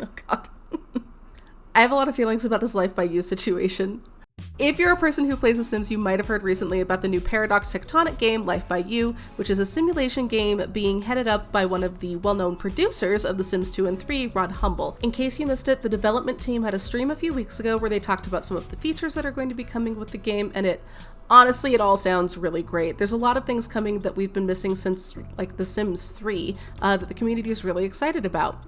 Oh god. I have a lot of feelings about this Life by You situation. If you're a person who plays The Sims, you might have heard recently about the new Paradox Tectonic game, Life by You, which is a simulation game being headed up by one of the well-known producers of The Sims 2 and 3, Rod Humble. In case you missed it, the development team had a stream a few weeks ago where they talked about some of the features that are going to be coming with the game, and honestly, it all sounds really great. There's a lot of things coming that we've been missing since, like, The Sims 3, that the community is really excited about.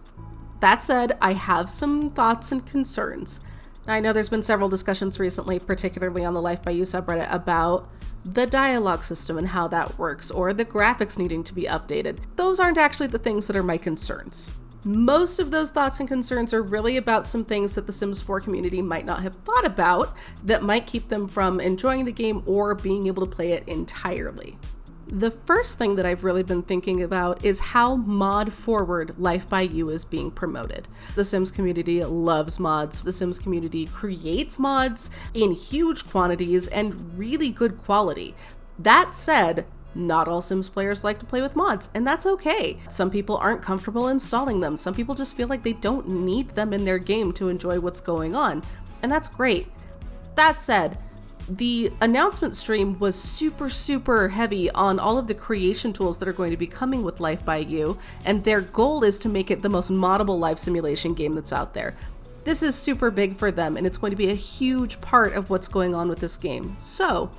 That said, I have some thoughts and concerns. I know there's been several discussions recently, particularly on the Life by You subreddit, about the dialogue system and how that works, or the graphics needing to be updated. Those aren't actually the things that are my concerns. Most of those thoughts and concerns are really about some things that the Sims 4 community might not have thought about that might keep them from enjoying the game or being able to play it entirely. The first thing that I've really been thinking about is how mod-forward Life by You is being promoted. The Sims community loves mods. The Sims community creates mods in huge quantities and really good quality. That said, not all Sims players like to play with mods, and that's okay. Some people aren't comfortable installing them. Some people just feel like they don't need them in their game to enjoy what's going on, and that's great. That said, the announcement stream was super heavy on all of the creation tools that are going to be coming with Life by You, and their goal is to make it the most moddable life simulation game that's out there. This is super big for them, and it's going to be a huge part of what's going on with this game. So,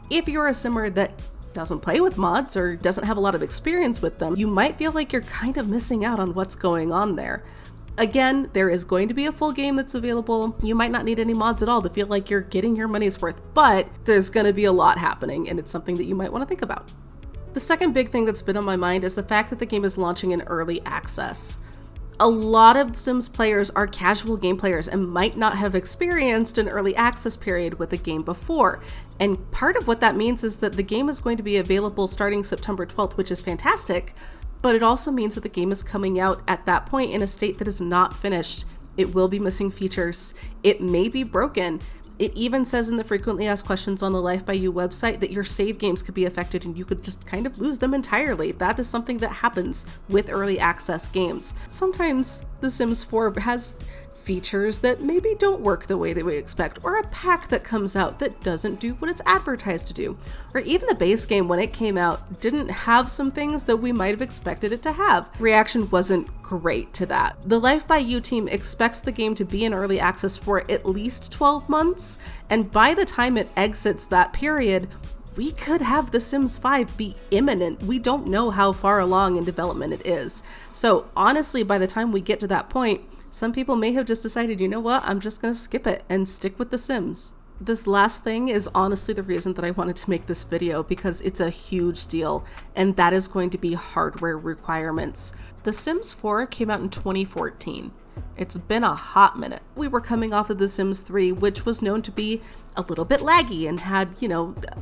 if you're a simmer that doesn't play with mods or doesn't have a lot of experience with them, you might feel like you're kind of missing out on what's going on there. Again, there is going to be a full game that's available. You might not need any mods at all to feel like you're getting your money's worth, but there's going to be a lot happening, and it's something that you might want to think about. The second big thing that's been on my mind is the fact that the game is launching in early access. A lot of Sims players are casual game players and might not have experienced an early access period with the game before. And part of what that means is that the game is going to be available starting September 12th, which is fantastic. But it also means that the game is coming out at that point in a state that is not finished. It will be missing features. It may be broken. It even says in the frequently asked questions on the Life by You website that your save games could be affected and you could just kind of lose them entirely. That is something that happens with early access games. Sometimes The Sims 4 has features that maybe don't work the way that we expect, or a pack that comes out that doesn't do what it's advertised to do, or even the base game when it came out didn't have some things that we might have expected it to have. Reaction wasn't great to that. The Life by You team expects the game to be in early access for at least 12 months, and by the time it exits that period, we could have The Sims 5 be imminent. We don't know how far along in development it is. So honestly, by the time we get to that point, some people may have just decided, you know what, I'm just gonna skip it and stick with The Sims. This last thing is honestly the reason that I wanted to make this video, because it's a huge deal, and that is going to be hardware requirements. The Sims 4 came out in 2014. It's been a hot minute. We were coming off of The Sims 3, which was known to be a little bit laggy and had,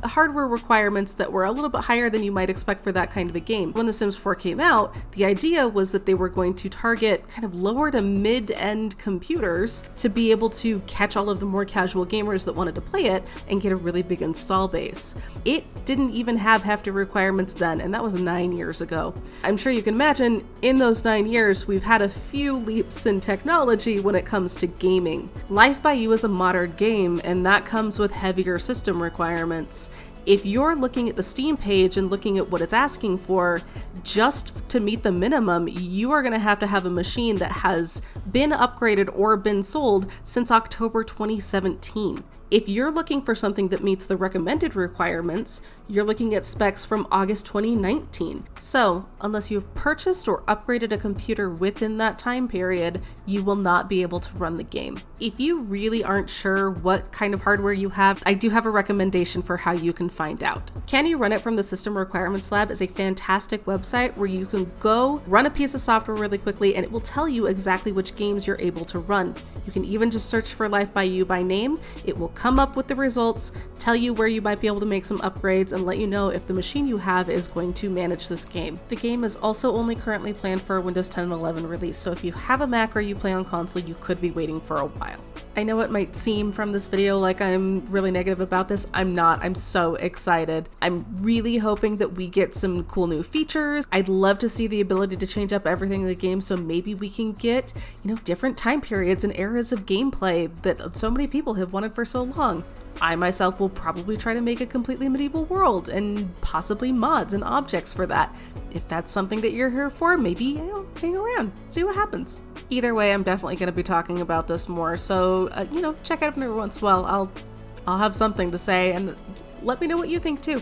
hardware requirements that were a little bit higher than you might expect for that kind of a game. When The Sims 4 came out, the idea was that they were going to target kind of lower to mid-end computers to be able to catch all of the more casual gamers that wanted to play it and get a really big install base. It didn't even have hefty requirements then, and that was 9 years ago. I'm sure you can imagine, in those 9 years, we've had a few leaps in technology when it comes to gaming. Life by You is a modern game, and that comes with heavier system requirements. If you're looking at the Steam page and looking at what it's asking for, just to meet the minimum, you are going to have a machine that has been upgraded or been sold since October 2017. If you're looking for something that meets the recommended requirements, you're looking at specs from August 2019. So, unless you've purchased or upgraded a computer within that time period, you will not be able to run the game. If you really aren't sure what kind of hardware you have, I do have a recommendation for how you can find out. Can You Run It from the System Requirements Lab is a fantastic website where you can go run a piece of software really quickly and it will tell you exactly which games you're able to run. You can even just search for Life by You by name. It will come up with the results, tell you where you might be able to make some upgrades, and let you know if the machine you have is going to manage this game. The game is also only currently planned for a Windows 10 and 11 release, so if you have a Mac or you play on console, you could be waiting for a while. I know it might seem from this video like I'm really negative about this. I'm not. I'm so excited. I'm really hoping that we get some cool new features. I'd love to see the ability to change up everything in the game, so maybe we can get, different time periods and eras of gameplay that so many people have wanted for so long. I myself will probably try to make a completely medieval world and possibly mods and objects for that. If that's something that you're here for, maybe hang around, see what happens. Either way, I'm definitely going to be talking about this more, so check out every once in a while. I'll have something to say, and let me know what you think too.